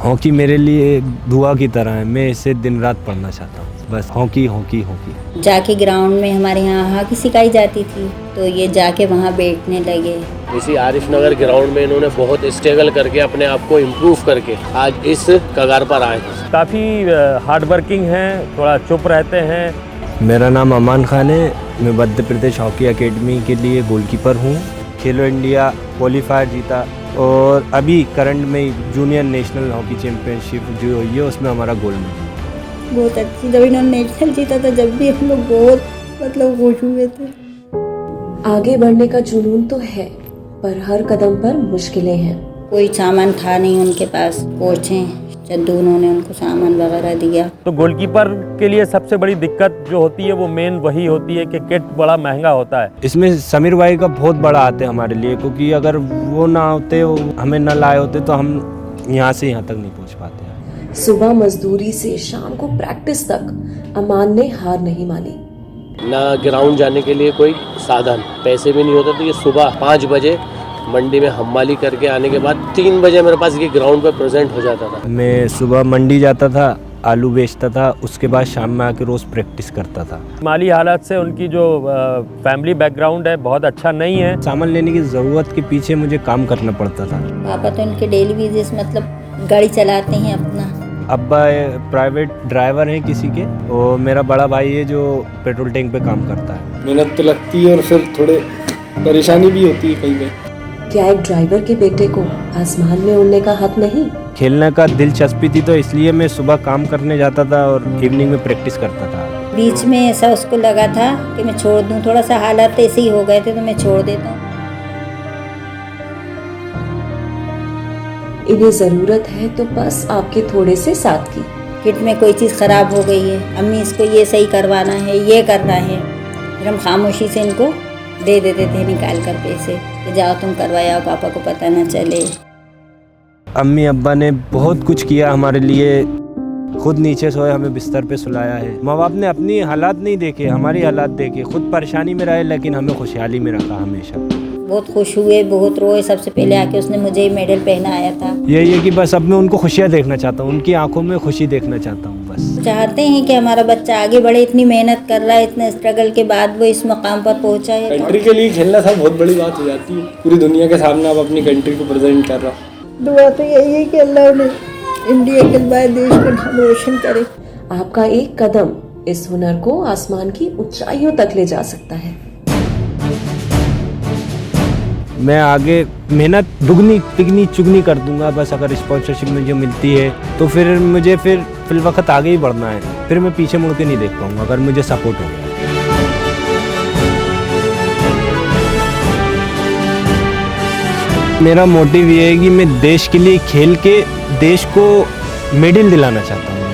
Hockey मेरे लिए दुआ की तरह है, मैं इसे दिन रात पढ़ना चाहता हूँ। बस हॉकी हॉकी हॉकी। जाके ग्राउंड में हमारे यहाँ हॉकी सिखाई जाती थी, तो ये जाके वहाँ बैठने लगे। इसी आरिफ नगर ग्राउंड में इन्होंने बहुत स्ट्रगल करके अपने आप को इम्प्रूव करके आज इस कगार पर आए हैं। काफ़ी हार्ड वर्किंग हैं, थोड़ा चुप रहते हैं। मेरा नाम अमान खान है, मैं मध्य प्रदेश हॉकी एकेडमी के लिए गोलकीपर हूँ। खेलो इंडिया क्वालिफायर जीता और अभी करंट में जूनियर नेशनल हॉकी चैम्पियनशिप जो हुई है उसमें हमारा गोल्ड मेडल। बहुत अच्छी, जब इन्होंने नेशनल जीता था जब भी हम लोग बहुत खुश हुए थे। आगे बढ़ने का जुनून तो है, पर हर कदम पर मुश्किलें हैं। कोई सामान था नहीं उनके पास, कोच हैं जद्दू, उन्होंने उनको सामान वगैरह दिया। तो गोलकीपर के लिए सबसे बड़ी दिक्कत जो होती है वो मेन वही होती है कि किट बड़ा महंगा होता है। इसमें समीर भाई का बहुत बड़ा हाथ है हमारे लिए, क्योंकि अगर वो ना होते, हमें न लाए होते तो हम यहाँ से यहाँ तक नहीं पहुँच पाते। सुबह मजदूरी से शाम को प्रैक्टिस तक अमान ने हार नहीं मानी। ना ग्राउंड जाने के लिए कोई साधन, पैसे भी नहीं होते, तो ये सुबह 5 बजे मंडी में हम्माली करके आने के बाद 3 बजे मेरे पास ये ग्राउंड पे प्रेजेंट हो जाता था। मैं सुबह मंडी जाता था, आलू बेचता था, उसके बाद शाम में आके रोज़ प्रैक्टिस करता था। माली हालत से उनकी जो फैमिली बैकग्राउंड है बहुत अच्छा नहीं है। सामान लेने की ज़रूरत के पीछे मुझे काम करना पड़ता था। पापा तो उनके डेली बेसिस गाड़ी चलाते हैं अपना। अब्बा प्राइवेट ड्राइवर हैं किसी के, और मेरा बड़ा भाई है जो पेट्रोल टैंक पे काम करता है। मेहनत तो लगती है और फिर थोड़े परेशानी भी होती है कहीं पे। क्या एक ड्राइवर के बेटे को आसमान में उड़ने का हक नहीं? खेलने का दिलचस्पी थी तो इसलिए मैं सुबह काम करने जाता था और इवनिंग में प्रैक्टिस करता था। बीच में ऐसा उसको लगा था कि मैं छोड़ दूं, थोड़ा सा हालात ऐसे ही हो गए थे तो मैं छोड़ देता हूँ। इन्हें जरूरत है तो बस आपके थोड़े से साथ की। किट में कोई चीज़ ख़राब हो गई है, अम्मी इसको ये सही करवाना है, ये करना है, फिर हम खामोशी से इनको दे देते थे निकाल कर पैसे कि जाओ तुम करवाओ, पापा को पता ना चले। अम्मी अब्बा ने बहुत कुछ किया हमारे लिए, खुद नीचे सोए हमें बिस्तर पे सुलाया है। माँ बाप ने अपनी हालात नहीं देखे, हमारी हालात देखे, खुद परेशानी में रहे लेकिन हमें खुशहाली में रखा हमेशा। बहुत खुश हुए, बहुत रोए। सबसे पहले आके उसने मुझे मेडल पहनाया था। यही है कि बस अब मैं उनको खुशियाँ देखना चाहता हूँ, उनकी आंखों में खुशी देखना चाहता हूँ। बस चाहते हैं कि हमारा बच्चा आगे बढ़े, इतनी मेहनत कर रहा है, इतने स्ट्रगल के बाद वो इस मकाम पर पहुंचा है। कंट्री के लिए खेलना था बहुत बड़ी बात हो जाती है, पूरी दुनिया के सामने आप अपनी कंट्री को प्रेजेंट कर रहा हूँ। दुआ तो यही है कि अल्लाह ने इंडिया के बाद देश का नाम रोशन करे। आपका एक कदम इस हुनर को आसमान की ऊंचाइयों तक ले जा सकता है। मैं आगे मेहनत दुगनी तिगनी चुगनी कर दूंगा, बस अगर स्पॉन्सरशिप मुझे मिलती है तो फिर मुझे फिल वक्त आगे ही बढ़ना है, फिर मैं पीछे मुड़ के नहीं देख पाऊंगा अगर मुझे सपोर्ट हो। मेरा मोटिव ये है कि मैं देश के लिए खेल के देश को मेडल दिलाना चाहता हूँ।